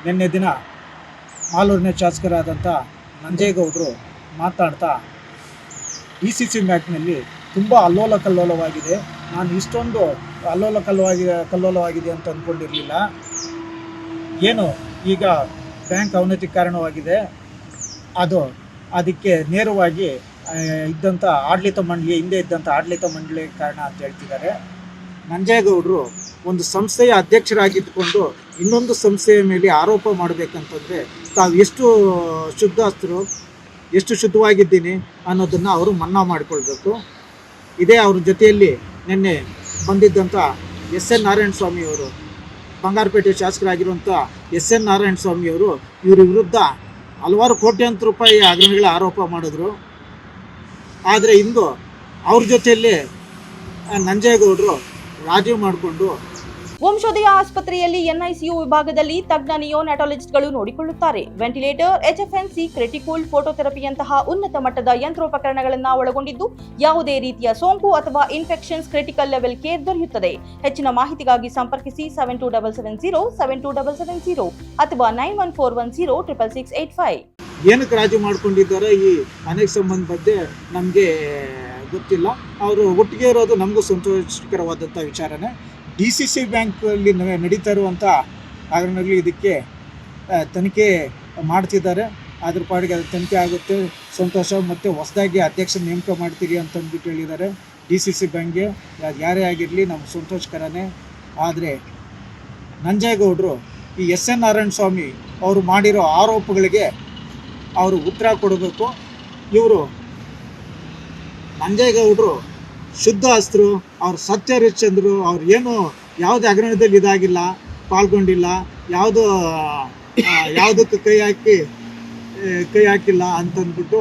ನಿನ್ನೆ ದಿನ ಮಾಲೂರಿನ ಶಾಸಕರಾದಂಥ ನಂಜೇಗೌಡರು ಮಾತನಾಡ್ತಾ DCC ಬ್ಯಾಂಕ್ನಲ್ಲಿ ತುಂಬ ಅಲ್ಲೋಲ ಕಲ್ಲೋಲವಾಗಿದೆ, ನಾನು ಇಷ್ಟೊಂದು ಕಲ್ಲೋಲವಾಗಿದೆ ಅಂತ ಅಂದ್ಕೊಂಡಿರಲಿಲ್ಲ, ಏನು ಈಗ ಬ್ಯಾಂಕ್ ಅವನತಿಗೆ ಕಾರಣವಾಗಿದೆ, ಅದಕ್ಕೆ ನೇರವಾಗಿ ಇದ್ದಂಥ ಆಡಳಿತ ಮಂಡಳಿ, ಹಿಂದೆ ಇದ್ದಂಥ ಆಡಳಿತ ಮಂಡಳಿ ಕಾರಣ ಅಂತ ಹೇಳ್ತಿದ್ದಾರೆ. ನಂಜೇಗೌಡರು ಒಂದು ಸಂಸ್ಥೆಯ ಅಧ್ಯಕ್ಷರಾಗಿದ್ದುಕೊಂಡು ಇನ್ನೊಂದು ಸಂಸ್ಥೆಯ ಮೇಲೆ ಆರೋಪ ಮಾಡಬೇಕಂತಂದರೆ ತಾವು ಎಷ್ಟು ಶುದ್ಧಾಸ್ತರು, ಎಷ್ಟು ಶುದ್ಧವಾಗಿದ್ದೀನಿ ಅನ್ನೋದನ್ನು ಅವರು ಮನ್ನಾ ಮಾಡಿಕೊಳ್ಬೇಕು. ಇದೇ ಅವ್ರ ಜೊತೆಯಲ್ಲಿ ನಿನ್ನೆ ಬಂದಿದ್ದಂಥ SN ನಾರಾಯಣ ಸ್ವಾಮಿಯವರು, ಬಂಗಾರಪೇಟೆ ಶಾಸಕರಾಗಿರುವಂಥ SN ನಾರಾಯಣ ಸ್ವಾಮಿಯವರು ಇವರ ವಿರುದ್ಧ ಹಲವಾರು ಕೋಟ್ಯಾಂತರ ರೂಪಾಯಿ ಹಗರಣಗಳ ಆರೋಪ ಮಾಡಿದ್ರು. ಆದರೆ ಇಂದು ಅವ್ರ ಜೊತೆಯಲ್ಲಿ ನಂಜೇಗೌಡರು ರಾಜಿ ಮಾಡಿಕೊಂಡು ವಂಶೋದಯ ಆಸ್ಪತ್ರೆಯಲ್ಲಿ NICU ವಿಭಾಗದಲ್ಲಿ ತಜ್ಞ ನಿಯೋನಾಟಾಲಜಿಸ್ಟ್ಗಳು ನೋಡಿಕೊಳ್ಳುತ್ತಾರೆ. ವೆಂಟಿಲೇಟರ್, HFNC, ಕ್ರಿಟಿಕಲ್ ಫೋಟೋಥೆರಪಿಯಂತಹ ಉನ್ನತ ಮಟ್ಟದ ಯಂತ್ರೋಪಕರಣಗಳನ್ನು ಒಳಗೊಂಡಿದ್ದು ಯಾವುದೇ ರೀತಿಯ ಸೋಂಕು ಅಥವಾ ಇನ್ಫೆಕ್ಷನ್ಸ್ ಕ್ರಿಟಿಕಲ್ ಲೆವೆಲ್ ಕೇರ್ ದೊರೆಯುತ್ತದೆ. ಹೆಚ್ಚಿನ ಮಾಹಿತಿಗಾಗಿ ಸಂಪರ್ಕಿಸಿ 7270 72770 ಅಥವಾ 9141066685. ಏನಕ್ಕೆ ರಾಜಿ ಮಾಡ್ಕೊಂಡಿದ್ದಾರೆ ಈ ಅನೇಕ ಸಂಬಂಧ ಬಗ್ಗೆ ನಮಗೆ ಗೊತ್ತಿಲ್ಲ. ಅವರು ಒಟ್ಟಿಗೆ ಇರೋದು ನಮಗೂ ಸಂತೋಷಕರವಾದಂಥ ವಿಚಾರನೇ. DCC ಬ್ಯಾಂಕಲ್ಲಿ ನಡೀತಾ ಇರುವಂಥ ಹಗರಣಗಳು ಇದಕ್ಕೆ ತನಿಖೆ ಮಾಡ್ತಿದ್ದಾರೆ. ಅದ್ರ ಪಾಡಿಗೆ ಅದು ತನಿಖೆ ಆಗುತ್ತೆ, ಸಂತೋಷ. ಮತ್ತು ಹೊಸದಾಗಿ ಅಧ್ಯಕ್ಷ ನೇಮಕ ಮಾಡ್ತೀರಿ ಅಂತಂದ್ಬಿಟ್ಟು ಹೇಳಿದ್ದಾರೆ. DCC ಬ್ಯಾಂಕ್ಗೆ ಅದು ಯಾರೇ ಆಗಿರಲಿ ನಮ್ಗೆ ಸಂತೋಷಕರನೇ. ಆದರೆ ನಂಜೇಗೌಡರು ಈ SN ನಾರಾಯಣ ಸ್ವಾಮಿ ಅವರು ಮಾಡಿರೋ ಆರೋಪಗಳಿಗೆ ಅವರು ಉತ್ತರ ಕೊಡಬೇಕು. ಇವರು ನಂಜೇಗೌಡರು ಶುದ್ಧ ಅಸ್ತ್ರು, ಅವ್ರು ಸತ್ಯ ಹರಿಶ್ಚಂದ್ರು, ಅವ್ರು ಏನು ಯಾವುದೇ ಹಗರಣದಲ್ಲಿ ಇದಾಗಿಲ್ಲ, ಪಾಲ್ಗೊಂಡಿಲ್ಲ, ಯಾವುದಕ್ಕೆ ಕೈ ಹಾಕಿಲ್ಲ ಅಂತಂದ್ಬಿಟ್ಟು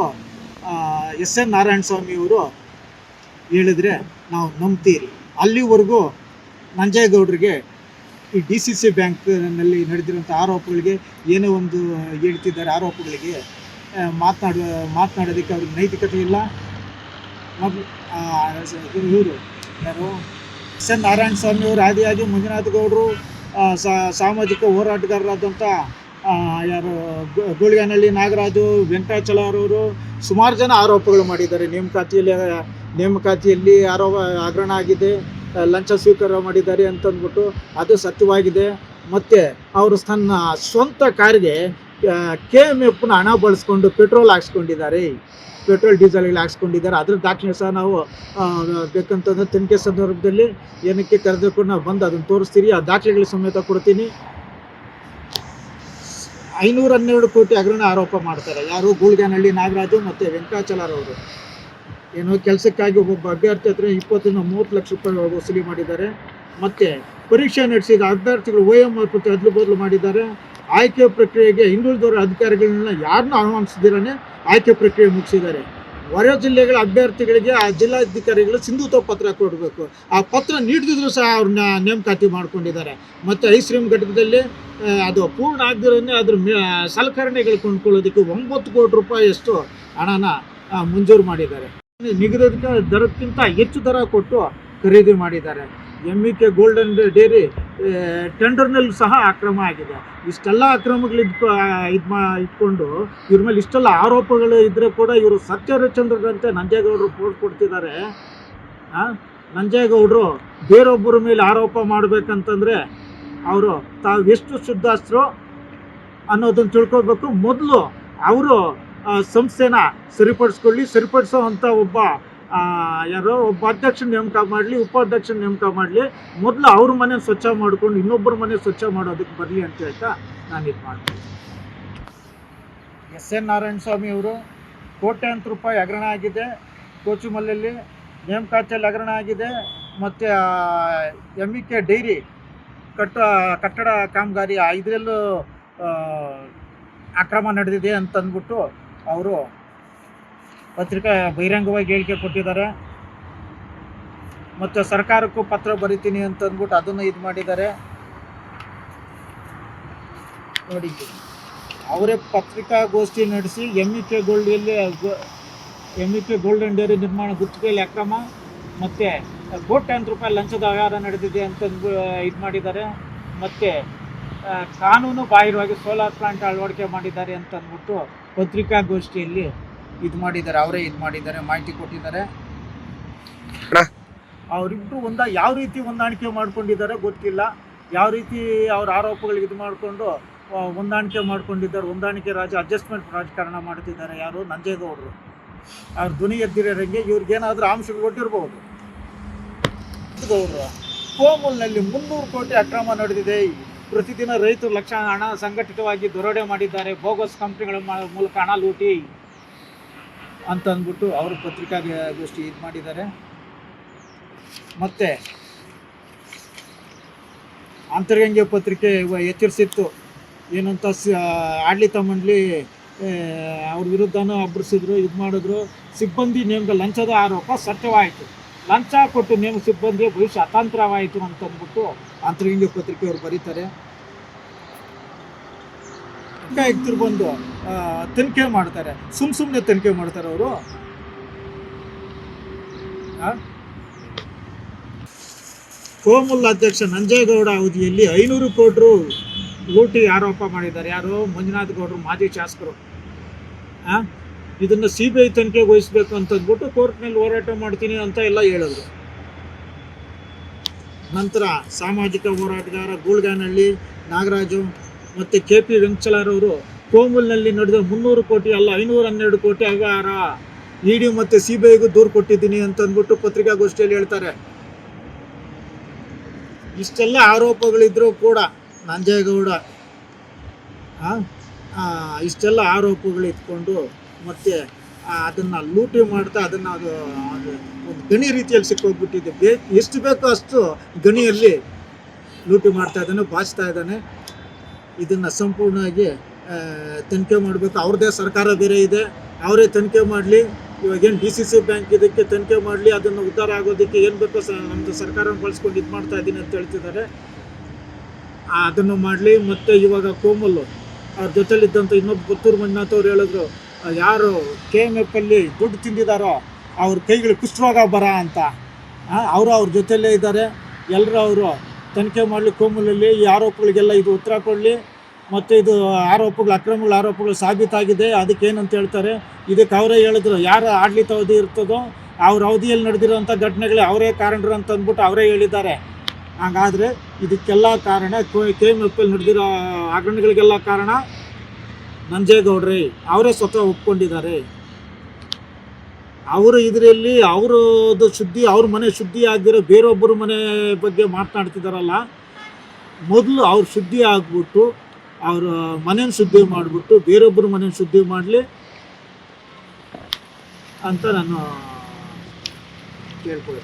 SN ನಾರಾಯಣ ಸ್ವಾಮಿಯವರು ಹೇಳಿದ್ರೆ ನಾವು ನಂಬ್ತೀರಿ. ಅಲ್ಲಿವರೆಗೂ ನಂಜೇಗೌಡರಿಗೆ ಈ DCC ಬ್ಯಾಂಕ್ನಲ್ಲಿ ನಡೆದಿರುವಂಥ ಆರೋಪಗಳಿಗೆ ಏನೋ ಒಂದು ಹೇಳ್ತಿದ್ದಾರೆ, ಆರೋಪಗಳಿಗೆ ಮಾತನಾಡೋದಕ್ಕೆ ಅವ್ರಿಗೆ ನೈತಿಕತೆ ಇಲ್ಲ. ಇವರು ಯಾರು SN ನಾರಾಯಣ ಸ್ವಾಮಿಯವರು ಆದಿಯಾಗಿ ಮಂಜುನಾಥ ಗೌಡರು ಸಾಮಾಜಿಕ ಹೋರಾಟಗಾರರಾದಂಥ ಯಾರು ಗೋಳಿಗಾನಹಳ್ಳಿ ನಾಗರಾಜು, ವೆಂಕಟಾಚಲರವರು ಸುಮಾರು ಜನ ಆರೋಪಗಳು ಮಾಡಿದ್ದಾರೆ. ನೇಮಕಾತಿಯಲ್ಲಿ ಹಗರಣ ಆಗಿದೆ, ಲಂಚ ಸ್ವೀಕಾರ ಮಾಡಿದ್ದಾರೆ ಅಂತಂದ್ಬಿಟ್ಟು ಅದು ಸತ್ಯವಾಗಿದೆ. ಮತ್ತು ಅವರು ತನ್ನ ಸ್ವಂತ ಕಾರಿಗೆ KMFನ ಹಣ ಬಳಸ್ಕೊಂಡು ಪೆಟ್ರೋಲ್ ಡೀಸೆಲ್ಗಳು ಹಾಕ್ಸ್ಕೊಂಡಿದ್ದಾರೆ. ಅದ್ರ ದಾಖಲೆ ಸಹ ನಾವು ಬೇಕಂತಂದ್ರೆ ತನಿಖೆ ಸಂದರ್ಭದಲ್ಲಿ ಏನಕ್ಕೆ ಕರೆದುಕೊಂಡು ನಾವು ಬಂದು ಅದನ್ನು ತೋರಿಸ್ತೀರಿ, ಆ ದಾಖಲೆಗಳ ಸಮೇತ ಕೊಡ್ತೀನಿ. 512 ಕೋಟಿ ಹಗರಣ ಆರೋಪ ಮಾಡ್ತಾರೆ. ಯಾರು? ಗೋಳಿಗಾನಹಳ್ಳಿ ನಾಗರಾಜು ಮತ್ತು ವೆಂಕಟಾಚಲರವರು. ಏನೋ ಕೆಲಸಕ್ಕಾಗಿ ಒಬ್ಬೊಬ್ಬ ಅಭ್ಯರ್ಥಿ ಹತ್ರ 20-30 ಲಕ್ಷ ರೂಪಾಯಿ ವಸೂಲಿ ಮಾಡಿದ್ದಾರೆ. ಮತ್ತು ಪರೀಕ್ಷೆ ನಡೆಸಿದ ಅಭ್ಯರ್ಥಿಗಳು OMR ಪ್ರತಿ ಅದ್ಲು ಬದಲು ಮಾಡಿದ್ದಾರೆ. ಆಯ್ಕೆ ಪ್ರಕ್ರಿಯೆಗೆ ಹಿಂದುಳಿದವರ ಅಧಿಕಾರಿಗಳನ್ನ ಯಾರನ್ನೂ ಆಹ್ವಾನಿಸಿದಿರೇ ಆಯ್ಕೆ ಪ್ರಕ್ರಿಯೆ ಮುಗಿಸಿದ್ದಾರೆ. ಹೊರ ಜಿಲ್ಲೆಗಳ ಅಭ್ಯರ್ಥಿಗಳಿಗೆ ಆ ಜಿಲ್ಲಾಧಿಕಾರಿಗಳು ಸಿಂಧುತ್ವ ಪತ್ರ ಕೊಡಬೇಕು, ಆ ಪತ್ರ ನೀಡದಿದ್ರು ಸಹ ಅವ್ರನ್ನ ನೇಮಕಾತಿ ಮಾಡ್ಕೊಂಡಿದ್ದಾರೆ. ಮತ್ತು ಐಸ್ಕ್ರೀಮ್ ಘಟಕದಲ್ಲಿ ಅದು ಪೂರ್ಣ ಆಗದಿರೋನೇ ಅದ್ರ ಸಲಕರಣೆಗಳು ಕೊಂಡ್ಕೊಳ್ಳೋದಕ್ಕೆ 9 ಕೋಟಿ ರೂಪಾಯಿಯಷ್ಟು ಹಣನ ಮಂಜೂರು ಮಾಡಿದ್ದಾರೆ. ನಿಗದಿತ ದರಕ್ಕಿಂತ ಹೆಚ್ಚು ದರ ಕೊಟ್ಟು ಖರೀದಿ ಮಾಡಿದ್ದಾರೆ. MEK ಗೋಲ್ಡನ್ ಡೇರಿ ಟೆಂಡರ್ನಲ್ಲಿ ಸಹ ಅಕ್ರಮ ಆಗಿದೆ. ಇಷ್ಟೆಲ್ಲ ಅಕ್ರಮಗಳು ಇಟ್ಕೊಂಡು ಇವ್ರ ಮೇಲೆ ಇಷ್ಟೆಲ್ಲ ಆರೋಪಗಳು ಇದ್ದರೆ ಕೂಡ ಇವರು ಸತ್ಯ ಹರಿಶ್ಚಂದ್ರರಂತೆ ನಂಜೇಗೌಡರು ಪೋಸ್ಟ್ ಕೊಡ್ತಿದ್ದಾರೆ. ನಂಜೇಗೌಡರು ಬೇರೊಬ್ಬರ ಮೇಲೆ ಆರೋಪ ಮಾಡಬೇಕಂತಂದರೆ ಅವರು ತಾವು ಎಷ್ಟು ಶುದ್ಧಾಸ್ತ್ರು ಅನ್ನೋದನ್ನು ತಿಳ್ಕೊಬೇಕು. ಮೊದಲು ಅವರು ಸಂಸ್ಥೆನ ಸರಿಪಡಿಸೋ ಅಂಥ ಒಬ್ಬ ಅಧ್ಯಕ್ಷ ನೇಮಕ ಮಾಡಲಿ, ಉಪಾಧ್ಯಕ್ಷ ನೇಮಕ ಮಾಡಲಿ. ಮೊದಲು ಅವ್ರ ಮನೆ ಸ್ವಚ್ಛ ಮಾಡಿಕೊಂಡು ಇನ್ನೊಬ್ಬರ ಮನೆ ಸ್ವಚ್ಛ ಮಾಡೋದಕ್ಕೆ ಬರಲಿ ಅಂತ ಹೇಳ್ತಾ ನಾನು ಇದು ಮಾಡ್ತೀನಿ. SN ನಾರಾಯಣ ಸ್ವಾಮಿ ಅವರು ಕೋಟ್ಯಾಂತರ ರೂಪಾಯಿ ಹಗರಣ ಆಗಿದೆ. ಕೋಚುಮಲ್ಲಲ್ಲಿ ನೇಮಕಾತಿಯಲ್ಲಿ ಹಗರಣ ಆಗಿದೆ. ಮತ್ತು MEK ಡೈರಿ ಕಟ್ಟಡ ಕಾಮಗಾರಿ ಇದರಲ್ಲೂ ಅಕ್ರಮ ನಡೆದಿದೆ ಅಂತಂದ್ಬಿಟ್ಟು ಅವರು ಪತ್ರಿಕಾ ಬಹಿರಂಗವಾಗಿ ಹೇಳಿಕೆ ಕೊಟ್ಟಿದ್ದಾರೆ. ಮತ್ತು ಸರ್ಕಾರಕ್ಕೂ ಪತ್ರ ಬರಿತೀನಿ ಅಂತಂದ್ಬಿಟ್ಟು ಅದನ್ನು ಇದು ಮಾಡಿದ್ದಾರೆ. ನೋಡಿ, ಅವರೇ ಪತ್ರಿಕಾಗೋಷ್ಠಿ ನಡೆಸಿ MEK ಗೋಲ್ಡನ್ ಡೇರಿ ನಿರ್ಮಾಣ ಗುತ್ತಿಗೆಯಲ್ಲಿ ಅಕ್ರಮ ಮತ್ತು ಕೋಟ್ಯಾಂತರ ರೂಪಾಯಿ ಲಂಚದ ವ್ಯವಹಾರ ನಡೆದಿದೆ ಅಂತ ಇದು ಮಾಡಿದ್ದಾರೆ. ಮತ್ತು ಕಾನೂನು ಬಾಹಿರವಾಗಿ ಸೋಲಾರ್ ಪ್ಲಾಂಟ್ ಅಳವಡಿಕೆ ಮಾಡಿದ್ದಾರೆ ಅಂತ ಅಂದ್ಬಿಟ್ಟು ಪತ್ರಿಕಾಗೋಷ್ಠಿಯಲ್ಲಿ ಇದು ಮಾಡಿದ್ದಾರೆ, ಅವರೇ ಇದು ಮಾಡಿದ್ದಾರೆ, ಮಾಹಿತಿ ಕೊಟ್ಟಿದ್ದಾರೆ. ಅವರಿಬ್ಬರು ಯಾವ ರೀತಿ ಹೊಂದಾಣಿಕೆ ಮಾಡ್ಕೊಂಡಿದ್ದಾರೆ ಗೊತ್ತಿಲ್ಲ, ಯಾವ ರೀತಿ ಅವ್ರ ಆರೋಪಗಳಿಗೆ ಇದು ಮಾಡಿಕೊಂಡು ಹೊಂದಾಣಿಕೆ ಮಾಡ್ಕೊಂಡಿದ್ದಾರೆ. ಹೊಂದಾಣಿಕೆ ಅಡ್ಜಸ್ಟ್ಮೆಂಟ್ ರಾಜಕಾರಣ ಮಾಡ್ತಿದ್ದಾರೆ ಯಾರು, ನಂಜೇಗೌಡರು. ಅವ್ರ ಧ್ವನಿ ಎದ್ದಿರೋಂಗೆ ಇವ್ರಿಗೇನಾದ್ರೂ ಆಂಶಗಳು ಕೊಟ್ಟಿರ್ಬೋದು. ಗೌಡ್ರು ಕೋಮುಲ್ನಲ್ಲಿ 300 ಕೋಟಿ ಅಕ್ರಮ ನಡೆದಿದೆ. ಪ್ರತಿದಿನ ರೈತರು ಲಕ್ಷ ಹಣ ಸಂಘಟಿತವಾಗಿ ದರೋಡೆ ಮಾಡಿದ್ದಾರೆ, ಬೋಗಸ್ ಕಂಪ್ನಿಗಳ ಮೂಲಕ ಹಣ ಲೂಟಿ ಅಂತ ಅಂದ್ಬಿಟ್ಟು ಅವರು ಪತ್ರಿಕಾಗೋಷ್ಠಿ ಇದು ಮಾಡಿದ್ದಾರೆ. ಮತ್ತು ಅಂತರ್ಗಂಗೆ ಪತ್ರಿಕೆ ಎಚ್ಚರಿಸಿತ್ತು ಏನಂತ, ಆಡಳಿತ ಮಂಡಳಿ ಅವ್ರ ವಿರುದ್ಧನೂ ಅಬ್ಬರಿಸಿದ್ರು, ಇದು ಮಾಡಿದ್ರು. ಸಿಬ್ಬಂದಿ ನೇಮಕ ಲಂಚದ ಆರೋಪ ಸತ್ಯವಾಯಿತು, ಲಂಚ ಕೊಟ್ಟು ನೇಮ ಸಿಬ್ಬಂದಿ ಭವಿಷ್ಯ ಅತಾಂತರವಾಯಿತು ಅಂತಂದ್ಬಿಟ್ಟು ಅಂತರ್ಗಂಗೆ ಪತ್ರಿಕೆಯವರು ಬರೀತಾರೆ. ಆಯುಕ್ತರು ಬಂದು ತನಿಖೆ ಮಾಡ್ತಾರೆ, ಸುಮ್ಮನೆ ತನಿಖೆ ಮಾಡ್ತಾರೆ ಅವರು. ಕೋಮುಲ್ ಅಧ್ಯಕ್ಷ ನಂಜೇಗೌಡ ಅವಧಿಯಲ್ಲಿ 500 ಕೋಟಿ ಲೂಟಿ ಆರೋಪ ಮಾಡಿದ್ದಾರೆ. ಯಾರು? ಮಂಜುನಾಥ್ ಗೌಡರು, ಮಾಜಿ ಶಾಸಕರು. ಇದನ್ನು CBI ತನಿಖೆಗೆ ವಹಿಸ್ಬೇಕು ಅಂತಂದ್ಬಿಟ್ಟು ಕೋರ್ಟ್ನಲ್ಲಿ ಹೋರಾಟ ಮಾಡ್ತೀನಿ ಅಂತ ಎಲ್ಲ ಹೇಳಿದ್ರು. ನಂತರ ಸಾಮಾಜಿಕ ಹೋರಾಟಗಾರ ಗೂಳ್ಗಾನಹಳ್ಳಿ ನಾಗರಾಜು ಮತ್ತು KP ವೆಂಕಟಚಲರವರು ಕೋಮುಲ್ನಲ್ಲಿ ನಡೆದ 300 ಕೋಟಿ ಅಲ್ಲ 512 ಕೋಟಿ ಅವ್ಯವಹಾರ ED ಮತ್ತು CBIಗೂ ದೂರು ಕೊಟ್ಟಿದ್ದೀನಿ ಅಂತಂದ್ಬಿಟ್ಟು ಪತ್ರಿಕಾಗೋಷ್ಠಿಯಲ್ಲಿ ಹೇಳ್ತಾರೆ. ಇಷ್ಟೆಲ್ಲ ಆರೋಪಗಳಿದ್ರೂ ಕೂಡ ನಂಜೇಗೌಡ ಇಷ್ಟೆಲ್ಲ ಆರೋಪಗಳು ಇಟ್ಕೊಂಡು ಮತ್ತೆ ಅದನ್ನು ಲೂಟಿ ಮಾಡ್ತಾ ಅದನ್ನು ಅದು ಒಂದು ಗಣಿ ರೀತಿಯಲ್ಲಿ ಸಿಕ್ಕೋಗ್ಬಿಟ್ಟಿದೆ. ಎಷ್ಟು ಬೇಕೋ ಅಷ್ಟು ಗಣಿಯಲ್ಲಿ ಲೂಟಿ ಮಾಡ್ತಾ ಇದ್ದಾನೆ, ಬಾಚ್ತಾ ಇದ್ದಾನೆ. ಇದನ್ನು ಸಂಪೂರ್ಣವಾಗಿ ತನಿಖೆ ಮಾಡಬೇಕು. ಅವ್ರದ್ದೇ ಸರ್ಕಾರ ಬೇರೆ ಇದೆ, ಅವರೇ ತನಿಖೆ ಮಾಡಲಿ. ಇವಾಗೇನು DCC ಬ್ಯಾಂಕ್ ಇದಕ್ಕೆ ತನಿಖೆ ಮಾಡಲಿ, ಅದನ್ನು ಉದ್ಧಾರ ಆಗೋದಕ್ಕೆ ಏನು ಬೇಕೋ ನಮ್ಮದು ಸರ್ಕಾರನ ಬಳಸ್ಕೊಂಡು ಇದು ಮಾಡ್ತಾ ಇದ್ದೀನಿ ಅಂತ ಹೇಳ್ತಿದ್ದಾರೆ. ಅದನ್ನು ಮಾಡಲಿ. ಮತ್ತು ಇವಾಗ ಕೋಮಲ್ ಅವ್ರ ಜೊತೆಲಿದ್ದಂಥ ಇನ್ನೊಬ್ಬ ಪುತ್ತೂರು ಮಂಜುನಾಥ್ ಅವ್ರು ಹೇಳಿದ್ರು, ಯಾರು KMF ಅಲ್ಲಿ ದುಡ್ಡು ತಿಂದಿದ್ದಾರೋ ಅವ್ರ ಕೈಗಳು ಕುಷ್ಠರೋಗ ಬರ ಅಂತ. ಅವ್ರ ಜೊತೆಯಲ್ಲೇ ಇದ್ದಾರೆ. ಎಲ್ಲರೂ ಅವರು ತನಿಖೆ ಮಾಡಲಿ, ಕೋಮಲಲ್ಲಿ ಈ ಆರೋಪಗಳಿಗೆಲ್ಲ ಇದು ಉತ್ತರ ಕೊಡಲಿ. ಮತ್ತು ಇದು ಅಕ್ರಮಗಳ ಆರೋಪಗಳು ಸಾಬೀತಾಗಿದೆ, ಅದಕ್ಕೇನಂತ ಹೇಳ್ತಾರೆ. ಇದಕ್ಕೆ ಅವರೇ ಹೇಳಿದ್ರು, ಯಾರ ಆಡಳಿತ ಅವಧಿ ಇರ್ತದೋ ಅವ್ರ ಅವಧಿಯಲ್ಲಿ ನಡೆದಿರೋಂಥ ಘಟನೆಗಳೇ ಅವರೇ ಕಾರಣರು ಅಂತ ಅಂದ್ಬಿಟ್ಟು ಅವರೇ ಹೇಳಿದ್ದಾರೆ. ಹಾಗಾದರೆ ಇದಕ್ಕೆಲ್ಲ ಕಾರಣ KMF ಅಲ್ಲಿ ನಡೆದಿರೋ ಹಗರಣಗಳಿಗೆಲ್ಲ ಕಾರಣ ನಂಜೇಗೌಡ್ರಿ. ಅವರೇ ಸ್ವತಃ ಒಪ್ಕೊಂಡಿದ್ದಾರೆ. ಅವರು ಇದರಲ್ಲಿ ಅವರದ್ದು ಶುದ್ಧಿ, ಅವ್ರ ಮನೆ ಶುದ್ಧಿ ಆಗಿರೋ ಬೇರೊಬ್ಬರ ಮನೆ ಬಗ್ಗೆ ಮಾತನಾಡ್ತಿದ್ದಾರಲ್ಲ, ಮೊದಲು ಅವ್ರು ಶುದ್ಧಿ ಆಗಿಬಿಟ್ಟು ಅವ್ರ ಮನೇನ ಶುದ್ಧಿ ಮಾಡಿಬಿಟ್ಟು ಬೇರೊಬ್ಬರ ಮನೇನ ಶುದ್ಧಿ ಮಾಡಲಿ ಅಂತ ನಾನು ಕೇಳ್ಕೊಳ್ತೀನಿ.